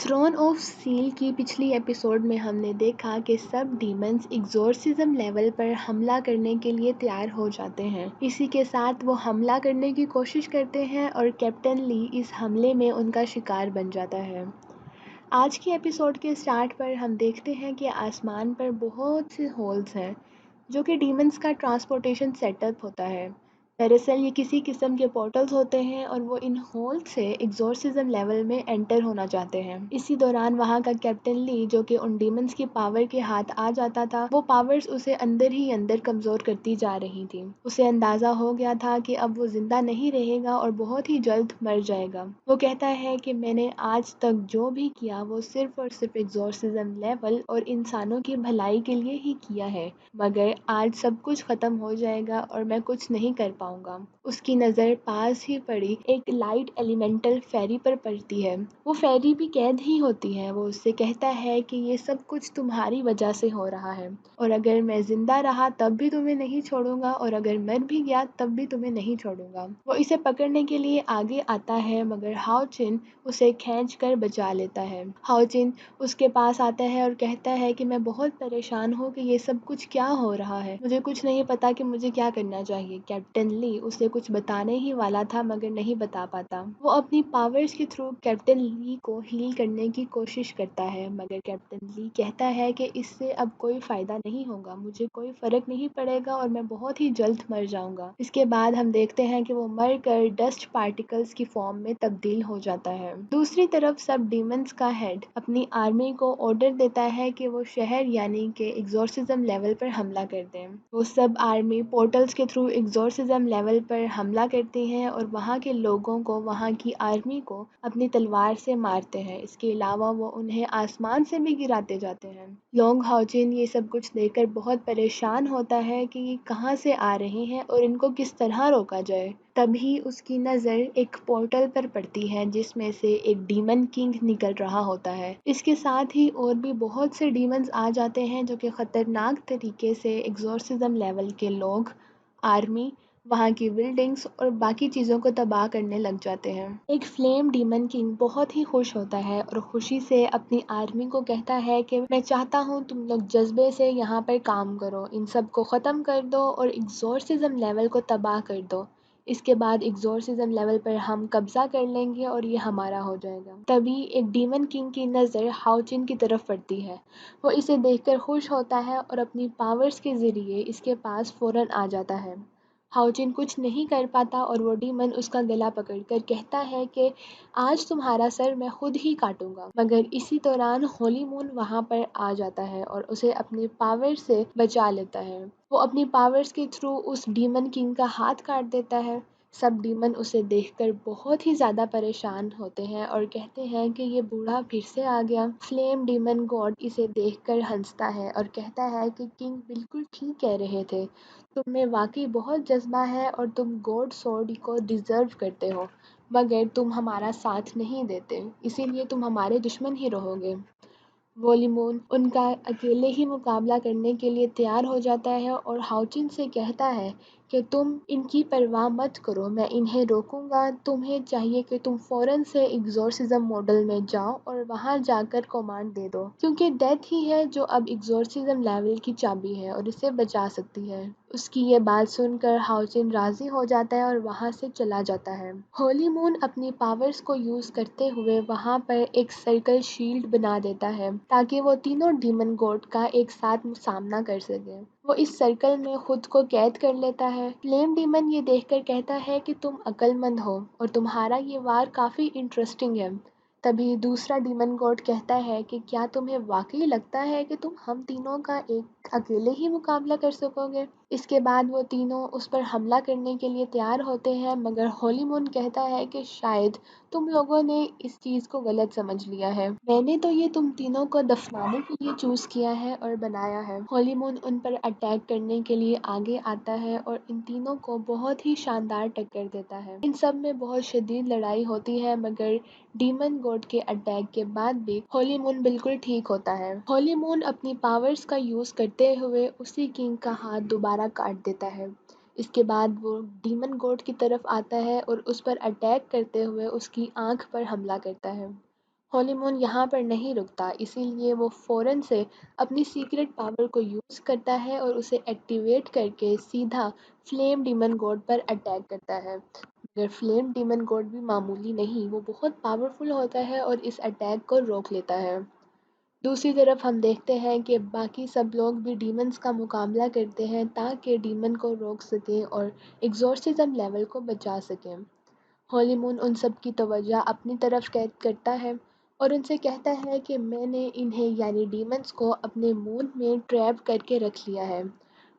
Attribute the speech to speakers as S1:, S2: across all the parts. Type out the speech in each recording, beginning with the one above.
S1: Throne of steel की पिछली episode में हमने देखा कि सब डीमंस एग्जोर्सिज्म लेवल पर हमला करने के लिए तैयार हो जाते हैं। इसी के साथ वो हमला करने की कोशिश करते हैं और कैप्टन ली इस हमले में उनका शिकार बन जाता है। आज की एपिसोड के स्टार्ट पर हम देखते हैं कि आसमान पर बहुत से होल्स हैं जो कि डीमंस का ट्रांसपोर्टेशन सेटअप होता है। दरअसल ये किसी किस्म के पोर्टल्स होते हैं और वो इन होल से एग्जोर्सिज्म लेवल में एंटर होना चाहते हैं। इसी दौरान वहाँ का कैप्टन ली जो कि उन डीमंस की पावर के हाथ आ जाता था, वो पावर्स उसे अंदर ही अंदर कमज़ोर करती जा रही थी। उसे अंदाज़ा हो गया था कि अब वो जिंदा नहीं रहेगा और बहुत ही जल्द मर जाएगा। वो कहता है कि मैंने आज तक जो भी किया वो सिर्फ और सिर्फ एग्जोर्सिज्म लेवल और इंसानों की भलाई के लिए ही किया है, मगर आज सब कुछ ख़त्म हो जाएगा और मैं कुछ नहीं कर पाऊंगा। उसकी नज़र पास ही पड़ी एक लाइट एलिमेंटल फेरी पर पड़ती है। वो फेरी भी कैद ही होती है। वो उससे कहता है कि ये सब कुछ तुम्हारी वजह से हो रहा है और अगर मैं जिंदा रहा तब भी तुम्हें नहीं छोड़ूंगा और अगर मर भी गया तब भी तुम्हें नहीं छोड़ूंगा। वो इसे पकड़ने के लिए आगे आता है मगर हाओ चिन उसे खींच कर बचा लेता है। हाओ चिन उसके पास आता है और कहता है कि मैं बहुत परेशान हूँ कि ये सब कुछ क्या हो रहा है, मुझे कुछ नहीं पता कि मुझे क्या करना चाहिए। कैप्टन ली उसे कुछ बताने ही वाला था मगर नहीं बता पाता। वो अपनी पावर्स के थ्रू कैप्टन ली को हील करने की कोशिश करता है मगर कैप्टन ली कहता है कि इससे अब कोई फ़ायदा नहीं होगा, मुझे कोई फ़र्क नहीं पड़ेगा और मैं बहुत ही जल्द मर जाऊंगा। इसके बाद हम देखते हैं कि वो मर कर डस्ट पार्टिकल्स की फॉर्म में तब्दील हो जाता है। दूसरी तरफ सब डीमंस का हेड अपनी आर्मी को ऑर्डर देता है कि वो शहर यानी कि एग्जोर्सिज्म लेवल पर हमला कर दें। वो सब आर्मी पोर्टल्स के थ्रू एग्जोर्सिज्म लेवल पर हमला करती हैं और वहाँ के लोगों को, वहाँ की आर्मी को अपनी तलवार से मारते हैं। इसके अलावा वो उन्हें आसमान से भी गिराते जाते हैं। लोंग हाओचिन ये सब कुछ देखकर बहुत परेशान होता है कि ये कहाँ से आ रहे हैं और इनको किस तरह रोका जाए। तभी उसकी नज़र एक पोर्टल पर पड़ती है जिसमें से एक डीमन किंग निकल रहा होता है। इसके साथ ही और भी बहुत से डीमंस आ जाते हैं जो कि ख़तरनाक तरीके से एग्जोर्सिज्म लेवल के लोग, आर्मी, वहाँ की बिल्डिंग्स और बाकी चीज़ों को तबाह करने लग जाते हैं। एक फ्लेम डीमन किंग बहुत ही खुश होता है और खुशी से अपनी आर्मी को कहता है कि मैं चाहता हूँ तुम लोग जज्बे से यहाँ पर काम करो, इन सब को ख़त्म कर दो और एग्जोर्सिज्म लेवल को तबाह कर दो। इसके बाद एग्जोर्सिज्म लेवल पर हम कब्जा कर लेंगे और ये हमारा हो जाएगा। तभी एक डीमन किंग की नज़र हाओचिन की तरफ पड़ती है। वो इसे देखकर खुश होता है और अपनी पावर्स के ज़रिए इसके पास फ़ौरन आ जाता है। हाओचिन कुछ नहीं कर पाता और वो डीमन उसका गला पकड़कर कहता है कि आज तुम्हारा सर मैं खुद ही काटूंगा। मगर इसी दौरान होली मून वहाँ पर आ जाता है और उसे अपनी पावर से बचा लेता है। वो अपनी पावर्स के थ्रू उस डीमन किंग का हाथ काट देता है। सब डीमन उसे देखकर बहुत ही ज़्यादा परेशान होते हैं और कहते हैं कि ये बूढ़ा फिर से आ गया। फ्लेम डीमन गॉड इसे देखकर हंसता है और कहता है कि किंग बिल्कुल ठीक कह रहे थे, तुम में वाकई बहुत जज्बा है और तुम गॉड सोर्ड को डिज़र्व करते हो, मगर तुम हमारा साथ नहीं देते, इसीलिए तुम हमारे दुश्मन ही रहोगे। वोलिमोन उनका अकेले ही मुकाबला करने के लिए तैयार हो जाता है और हाओचिन से कहता है कि तुम इनकी परवाह मत करो, मैं इन्हें रोकूंगा। तुम्हें चाहिए कि तुम फ़ौरन से एग्जोर्सिज्म मॉडल में जाओ और वहां जाकर कमांड दे दो, क्योंकि डेथ ही है जो अब एग्जोर्सिज्म लेवल की चाबी है और इसे बचा सकती है। उसकी ये बात सुनकर हाओचिन राज़ी हो जाता है और वहाँ से चला जाता है। होली मून अपनी पावर्स को यूज़ करते हुए वहाँ पर एक सर्कल शील्ड बना देता है ताकि वो तीनों डीमन गॉड का एक साथ सामना कर सके। वो इस सर्कल में खुद को कैद कर लेता है। फ्लेम डीमन ये देखकर कहता है कि तुम अक्लमंद हो और तुम्हारा ये वार काफ़ी इंटरेस्टिंग है। तभी दूसरा डीमन गॉड कहता है कि क्या तुम्हें वाकई लगता है कि तुम हम तीनों का एक अकेले ही मुकाबला कर सकोगे। इसके बाद वो तीनों उस पर हमला करने के लिए तैयार होते हैं मगर होली मून कहता है कि शायद तुम लोगों ने इस चीज़ को गलत समझ लिया है, मैंने तो ये तुम तीनों को दफनाने के लिए चूज़ किया है और बनाया है। होली मून उन पर अटैक करने के लिए आगे आता है और इन तीनों को बहुत ही शानदार टक्कर देता है। इन सब में बहुत शदीद लड़ाई होती है मगर डीमन गॉड के अटैक के बाद भी होली मून बिल्कुल ठीक होता है। होली मून अपनी पावर्स का यूज़ करते हुए उसी किंग का हाथ दोबारा काट देता है। इसके बाद वो डीमन गॉड की तरफ आता है और उस पर अटैक करते हुए उसकी आंख पर हमला करता है। हॉलीमून यहाँ पर नहीं रुकता, इसीलिए वो फ़ौरन से अपनी सीक्रेट पावर को यूज़ करता है और उसे एक्टिवेट करके सीधा फ्लेम डीमन गॉड पर अटैक करता है। मगर फ्लेम डीमन गॉड भी मामूली नहीं, वो बहुत पावरफुल होता है और इस अटैक को रोक लेता है। दूसरी तरफ हम देखते हैं कि बाकी सब लोग भी डीमंस का मुकाबला करते हैं ताकि डीमन को रोक सकें और एग्ज़ॉर्सिज्म लेवल को बचा सकें। होली मून उन सब की तवज्जो अपनी तरफ कैद करता है और उनसे कहता है कि मैंने इन्हें यानी डीमंस को अपने मून में ट्रैप करके रख लिया है,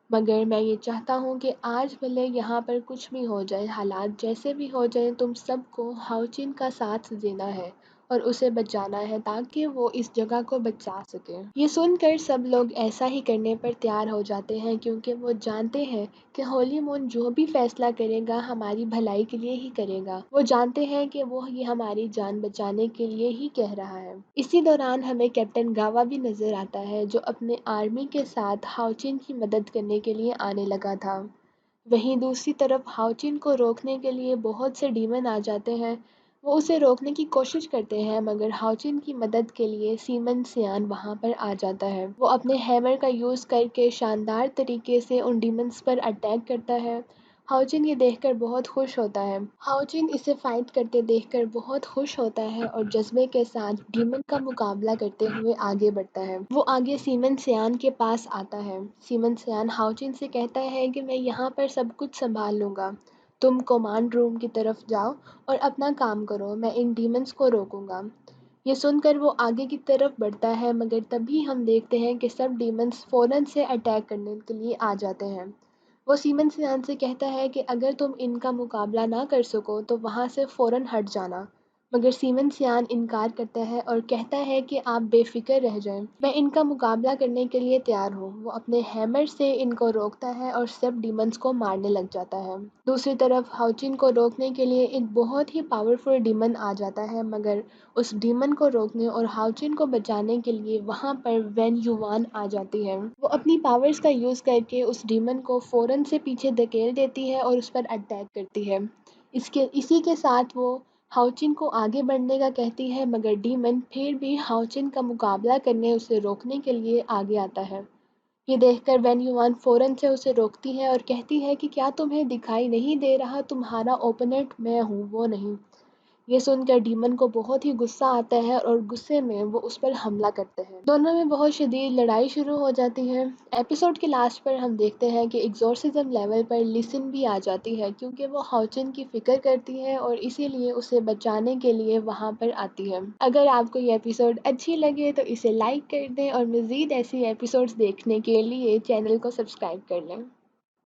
S1: मगर मैं ये चाहता हूँ कि आज भले यहाँ पर कुछ भी हो जाए, हालात जैसे भी हो जाए, तुम सबको हाओचिन का साथ देना है और उसे बचाना है ताकि वो इस जगह को बचा सके। ये सुनकर सब लोग ऐसा ही करने पर तैयार हो जाते हैं क्योंकि वो जानते हैं कि होली मून जो भी फैसला करेगा हमारी भलाई के लिए ही करेगा। वो जानते हैं कि वो ये हमारी जान बचाने के लिए ही कह रहा है। इसी दौरान हमें कैप्टन गावा भी नजर आता है जो अपने आर्मी के साथ हाओचिन की मदद करने के लिए आने लगा था। वहीं दूसरी तरफ हाओचिन को रोकने के लिए बहुत से डीमन आ जाते हैं। वो उसे रोकने की कोशिश करते हैं मगर हाओचिन की मदद के लिए सीमन सियान वहां पर आ जाता है। वो अपने हैमर का यूज़ करके शानदार तरीके से उन डीमंस पर अटैक करता है। हाओचिन ये देखकर बहुत खुश होता है। हाओचिन इसे फाइट करते देखकर बहुत खुश होता है और जज्बे के साथ डीमन का मुकाबला करते हुए आगे बढ़ता है। वो आगे सीमन सियान के पास आता है। सीमन सियान हाओचिन से कहता है कि मैं यहाँ पर सब कुछ संभाल लूँगा, तुम कमांड रूम की तरफ जाओ और अपना काम करो, मैं इन डीमंस को रोकूंगा। ये सुनकर वो आगे की तरफ बढ़ता है मगर तभी हम देखते हैं कि सब डीमंस फ़ौरन से अटैक करने के लिए आ जाते हैं। वो सीमन सियान से कहता है कि अगर तुम इनका मुकाबला ना कर सको तो वहाँ से फ़ौरन हट जाना, मगर सीमन सियान इनकार करता है और कहता है कि आप बेफ़िक्र रह जाएं, मैं इनका मुकाबला करने के लिए तैयार हूँ। वो अपने हैमर से इनको रोकता है और सब डीमंस को मारने लग जाता है। दूसरी तरफ हाओचिन को रोकने के लिए एक बहुत ही पावरफुल डीमन आ जाता है, मगर उस डीमन को रोकने और हाओचिन को बचाने के लिए वहाँ पर वैन युवान आ जाती है। वो अपनी पावर्स का यूज़ करके उस डीमन को फ़ौरन से पीछे धकेल देती है और उस पर अटैक करती है। इसी के साथ वो हाओचिन को आगे बढ़ने का कहती है मगर डीमन फिर भी हाओचिन का मुकाबला करने उसे रोकने के लिए आगे आता है। ये देखकर वैन युआन फ़ौरन से उसे रोकती है और कहती है कि क्या तुम्हें दिखाई नहीं दे रहा, तुम्हारा ओपोनेंट मैं हूँ, वो नहीं। ये सुनकर डीमन को बहुत ही गुस्सा आता है और गुस्से में वो उस पर हमला करते हैं। दोनों में बहुत शदीद लड़ाई शुरू हो जाती है। एपिसोड के लास्ट पर हम देखते हैं कि एग्जॉर्सिज्म लेवल पर लिसन भी आ जाती है क्योंकि वो हाउचिन की फिक्र करती है और इसीलिए उसे बचाने के लिए वहाँ पर आती है। अगर आपको ये एपिसोड अच्छी लगे तो इसे लाइक कर दें और मज़ीद ऐसी एपिसोड्स देखने के लिए चैनल को सब्सक्राइब कर लें।